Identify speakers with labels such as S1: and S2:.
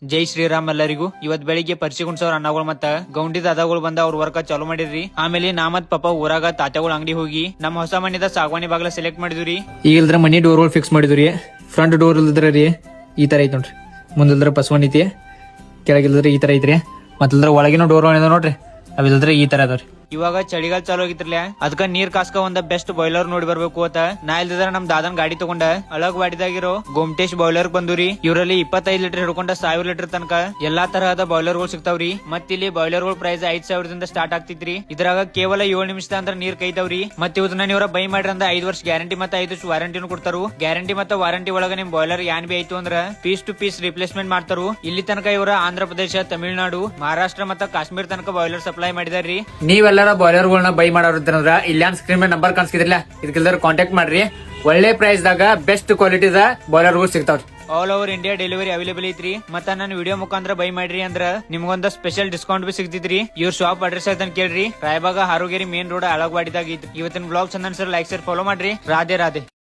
S1: ಜೈ ಶ್ರೀರಾಮ್ ಎಲ್ಲರಿಗೂ. ಇವತ್ ಬೆಳಿಗ್ಗೆ ಪರಿಚಯ ಕುಣ್ಸೋರ್ ಅನ್ನಗಳು ಮತ್ತ ಗೌಂಡಿ ದಾದಾಗಳು ಬಂದ ಅವ್ರ ವರ್ಕ ಚಾಲೂ ಮಾಡಿದ್ರಿ. ಆಮೇಲೆ ನಾ ಮತ್ ಪಾಪ ಊರಾಗ ತಾತ್ಯಾಗಳ ಅಂಗಡಿ ಹೋಗಿ ನಮ್ಮ ಹೊಸ ಮನಿದ ಸಾಗವಾಣಿ ಬಾಗ್ಲ ಸೆಲೆಕ್ಟ್ ಮಾಡಿದ್ರಿ.
S2: ಈಗ ಇಲ್ದ್ರ ಮನಿ ಡೋರ್ ಫಿಕ್ಸ್ ಮಾಡಿದ್ರಿ. ಫ್ರಂಟ್ ಡೋರ್ ಇಲ್ದ್ರ ರೀ ಈ ತರ ಐತ್ ನೋಡ್ರಿ. ಮುಂದಿಲ್ದ್ರ ಬಸವನ್ ಐತಿ, ಕೆಳಗಿಲ್ದ್ರ ಈ ತರ ಐತ್ರಿ. ಮತ್ತಿಲ್ದ್ರ ಒಳಗಿನ ಡೋರ್ ನೋಡ್ರಿ, ಅವಿಲ್ದ್ರ ಈ ತರ ಅದಾವ್ರಿ.
S1: ಇವಾಗ ಚಳಿಗಾಲ ಚಾಲೂ ಆಗಿತ್ರಲ್ಲ, ಅದಕ್ಕ ನೀರ್ ಕಾಸ್ಕ ಒಂದ ಬೆಸ್ಟ್ ಬಾಯ್ಲರ್ ನೋಡಿ ಬರ್ಬೇಕು ಅಂತ ನಾ ಇಲ್ದಿದ್ರ ನಮ್ ದಾದನ್ ಗಾಡಿ ತಗೊಂಡ ಅಳಗ್ ಬಾಡಿದಾಗಿರೋ ಗೋಮ್ಟೇಶ್ ಬಾಯ್ಲರ್ ಬಂದೂರಿ. ಇವರಲ್ಲಿ 25 ಲೀಟರ್ ಹಿಡ್ಕೊಂಡ 1000 ಲೀಟರ್ ತನಕ ಎಲ್ಲಾ ತರಹದ ಬಾಯ್ಲರ್ ಗಳು ಸಿಗ್ತಾವ್ರಿ. ಮತ್ ಇಲ್ಲಿ ಬಾಯ್ಲರ್ ಗಳು ಪ್ರೈಸ್ 5000 ಸ್ಟಾರ್ಟ್ ಆಗ್ತಿದ್ರಿ. ಇದ್ರಾಗ ಕೇವಲ 7 ನಿಮಿಷದ ಅಂದ್ರ ನೀರ್ ಕೈತಾವ್ರಿ. ಮತ್ ಇವನ್ನ ನೀವ್ರ ಬೈ ಮಾಡ್ರಿ ಅಂದ್ರ 5 ವರ್ಷ ಗ್ಯಾರಂಟಿ ಮತ್ತೆ 5 ವರ್ಷ ವಾರಂಟಿನೂ ಕೊಡ್ತಾರು. ಗ್ಯಾರಂಟಿ ಮತ್ತೆ ವಾರಂಟಿ ಒಳಗ ನಿಮ್ ಬಾಯ್ಲರ್ ಯಾನ್ ಬಿ ಆಯ್ತು ಅಂದ್ರ ಪೀಸ್ ಟು ಪೀಸ್ ರಿಪ್ಲೇಸ್ಮೆಂಟ್ ಮಾಡ್ತಾರು. ಇಲ್ಲಿ ತನಕ ಇವರ ಆಂಧ್ರ ಪ್ರದೇಶ, ತಮಿಳುನಾಡು, ಮಹಾರಾಷ್ಟ್ರ ಮತ್ತೆ ಕಾಶ್ಮೀರ ತನಕ ಬಾಯ್ಲರ್ ಸಪ್ಲೈ ಮಾಡಿದಾರ್ರಿ.
S2: ನೀವೆಲ್ಲರ ಬಾಯ್ಲರ್ ಗಳನ್ನ ಬೈ ಮಾಡೋದ್ರ ಇಲ್ಲಿ ಸ್ಕ್ರೀನ್ ಮೇಲೆ ನಂಬರ್ ಕಾಣಿಸ್ತಿದ್ರಲ್ಲ, ಇದಕ್ಕೆಲ್ಲರೂ ಕಾಂಟ್ಯಾಕ್ಟ್ ಮಾಡ್ರಿ. ಒಳ್ಳೆ ಪ್ರೈಸ್ ದಾಗ ಬೆಸ್ಟ್ ಕ್ವಾಲಿಟಿದ ಬಾಯ್ಲರ್ ಗಳು ಸಿಗ್ತಾವ್ರಿ.
S1: All over India delivery available ಐತ್ರಿ. ಮತ್ತ ನನ್ನ ವಿಡಿಯೋ ಮುಖಾಂತರ ಬೈ ಮಾಡ್ರಿ ಅಂದ್ರ ನಿಮ್ಗೊಂದ ಸ್ಪೆಷಲ್ ಡಿಸ್ಕೌಂಟ್ ಬಿ ಸಿಗ್ತಿದ್ರಿ. ಇವ್ರ ಶಾಪ್ ಅಡ್ರೆಸ್ ಅಂತ ಕೇಳ್ರಿ. ರಾಯಬಾಗ ಹಾರೋಗೇರಿ ಮೇನ್ ರೋಡ್ ಅಳಗವಾಡಿದಾಗ ಐತ್ರಿ. ಇವತ್ತಿನ ಬ್ಲಾಗ್ ಚಂದ ಅನ್ಸರ್ ಲೈಕ್ ಶೇರ್ ಫಾಲೋ ಮಾಡ್ರಿ. ರಾಧೆ ರಾಧೆ.